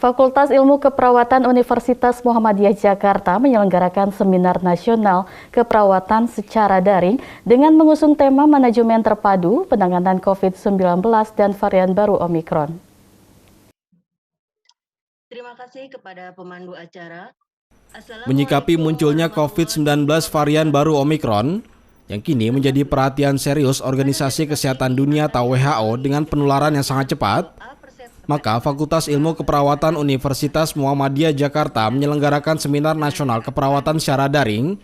Fakultas Ilmu Keperawatan Universitas Muhammadiyah Jakarta menyelenggarakan seminar nasional keperawatan secara daring dengan mengusung tema manajemen terpadu penanganan COVID-19 dan varian baru Omikron. Terima kasih kepada pemandu acara. Menyikapi munculnya COVID-19 varian baru Omikron, yang kini menjadi perhatian serius Organisasi Kesehatan Dunia atau WHO dengan penularan yang sangat cepat, maka Fakultas Ilmu Keperawatan Universitas Muhammadiyah Jakarta menyelenggarakan seminar nasional keperawatan secara daring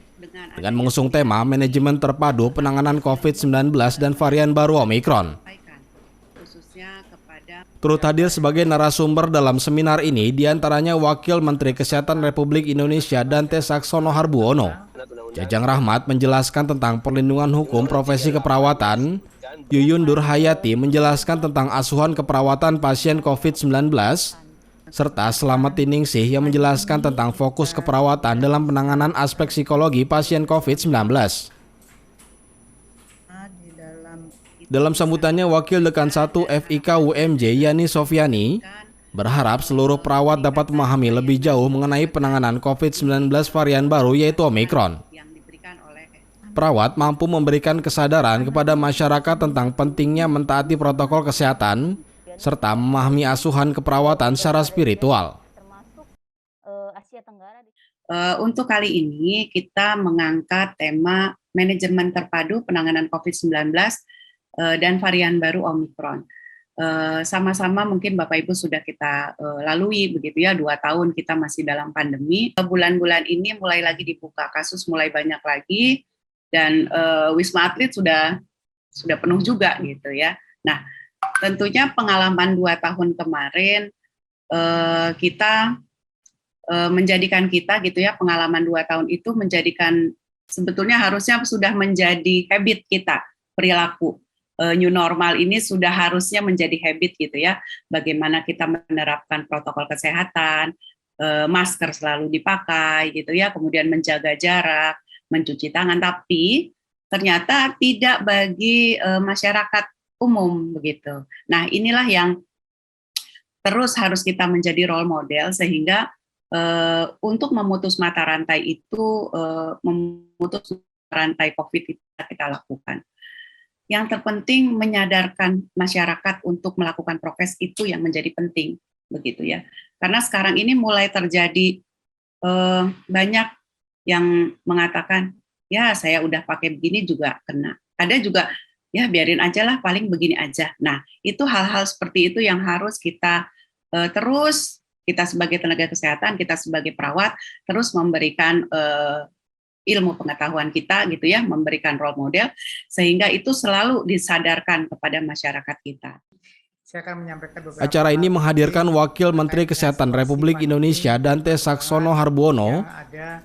dengan mengusung tema manajemen terpadu penanganan COVID-19 dan varian baru Omikron. Turut hadir sebagai narasumber dalam seminar ini diantaranya Wakil Menteri Kesehatan Republik Indonesia Dante Saxono Harbuono. Jajang Rahmat menjelaskan tentang perlindungan hukum profesi keperawatan. Yuyun Durhayati menjelaskan tentang asuhan keperawatan pasien COVID-19, serta Slamet Tiningsih yang menjelaskan tentang fokus keperawatan dalam penanganan aspek psikologi pasien COVID-19. Dalam sambutannya, Wakil Dekan 1 FIK UMJ Yani Sofiani berharap seluruh perawat dapat memahami lebih jauh mengenai penanganan COVID-19 varian baru yaitu Omikron. Perawat mampu memberikan kesadaran kepada masyarakat tentang pentingnya mentaati protokol kesehatan serta memahami asuhan keperawatan secara spiritual. Untuk kali ini kita mengangkat tema manajemen terpadu penanganan COVID-19 dan varian baru Omikron. Sama-sama mungkin Bapak Ibu sudah kita lalui begitu ya, 2 tahun kita masih dalam pandemi. Bulan-bulan ini mulai lagi dibuka, kasus mulai banyak lagi. Dan Wisma Atlet sudah penuh juga gitu ya. Nah, tentunya pengalaman 2 tahun kemarin kita menjadikan kita gitu ya, pengalaman 2 tahun itu menjadikan sebetulnya harusnya sudah menjadi habit kita, perilaku. New normal ini sudah harusnya menjadi habit gitu ya. Bagaimana kita menerapkan protokol kesehatan, masker selalu dipakai gitu ya, kemudian menjaga jarak, mencuci tangan, tapi ternyata tidak bagi masyarakat umum begitu. Nah, inilah yang terus harus kita menjadi role model sehingga untuk memutus mata rantai itu, memutus rantai COVID itu kita lakukan. Yang terpenting menyadarkan masyarakat untuk melakukan prokes itu yang menjadi penting begitu ya. Karena sekarang ini mulai terjadi banyak yang mengatakan, ya saya udah pakai begini juga kena. Ada juga, ya biarin aja lah, paling begini aja. Nah, itu hal-hal seperti itu yang harus kita terus, kita sebagai tenaga kesehatan, kita sebagai perawat, terus memberikan ilmu pengetahuan kita gitu ya, memberikan role model, sehingga itu selalu disadarkan kepada masyarakat kita. Acara ini menghadirkan Wakil Menteri Kesehatan Republik Indonesia Dante Saxono Harbuono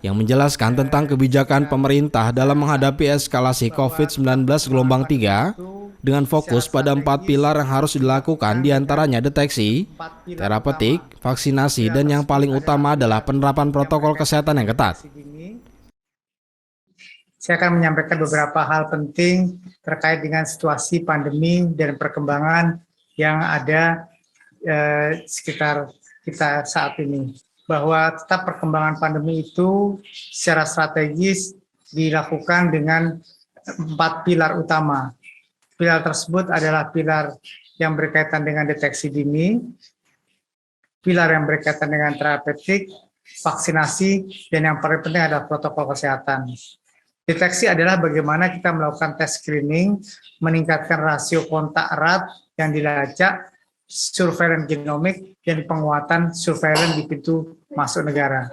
yang menjelaskan tentang kebijakan pemerintah dalam menghadapi eskalasi COVID-19 gelombang 3 dengan fokus pada 4 pilar yang harus dilakukan, diantaranya deteksi, terapeutik, vaksinasi, dan yang paling utama adalah penerapan protokol kesehatan yang ketat. Saya akan menyampaikan beberapa hal penting terkait dengan situasi pandemi dan perkembangan yang ada sekitar kita saat ini, bahwa tetap perkembangan pandemi itu secara strategis dilakukan dengan 4 pilar utama. Pilar tersebut adalah pilar yang berkaitan dengan deteksi dini, pilar yang berkaitan dengan terapeutik, vaksinasi, dan yang paling penting adalah protokol kesehatan. Deteksi adalah bagaimana kita melakukan tes screening, meningkatkan rasio kontak erat yang dilacak, surveillance genomik, dan penguatan surveillance di pintu masuk negara.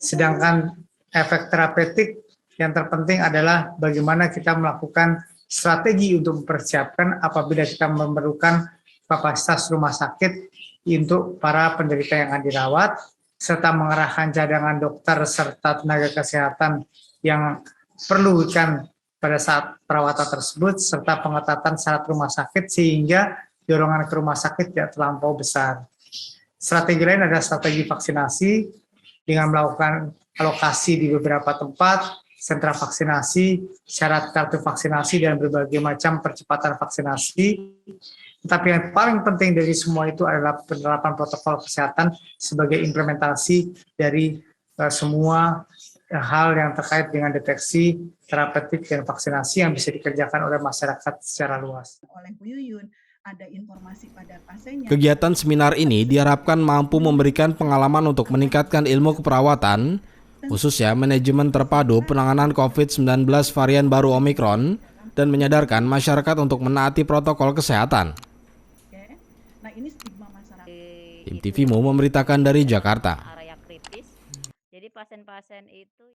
Sedangkan efek terapeutik yang terpenting adalah bagaimana kita melakukan strategi untuk mempersiapkan apabila kita memerlukan kapasitas rumah sakit untuk para penderita yang akan dirawat, serta mengerahkan cadangan dokter serta tenaga kesehatan yang perlu kan pada saat perawatan tersebut, serta pengetatan syarat rumah sakit sehingga dorongan ke rumah sakit tidak terlampau besar. Strategi lain adalah strategi vaksinasi dengan melakukan alokasi di beberapa tempat, sentra vaksinasi, syarat kartu vaksinasi, dan berbagai macam percepatan vaksinasi Tetapi yang paling penting dari semua itu adalah penerapan protokol kesehatan sebagai implementasi dari semua hal yang terkait dengan deteksi, terapeutik, dan vaksinasi yang bisa dikerjakan oleh masyarakat secara luas. Oleh Bu Yuyun, ada informasi pada pasiennya. Kegiatan seminar ini diharapkan mampu memberikan pengalaman untuk meningkatkan ilmu keperawatan, khususnya manajemen terpadu penanganan COVID-19 varian baru Omikron, dan menyadarkan masyarakat untuk menaati protokol kesehatan. Nah, ini stigma masyarakat. Tim TVMO memberitakan dari Jakarta. Area kritis. Jadi pasien-pasien itu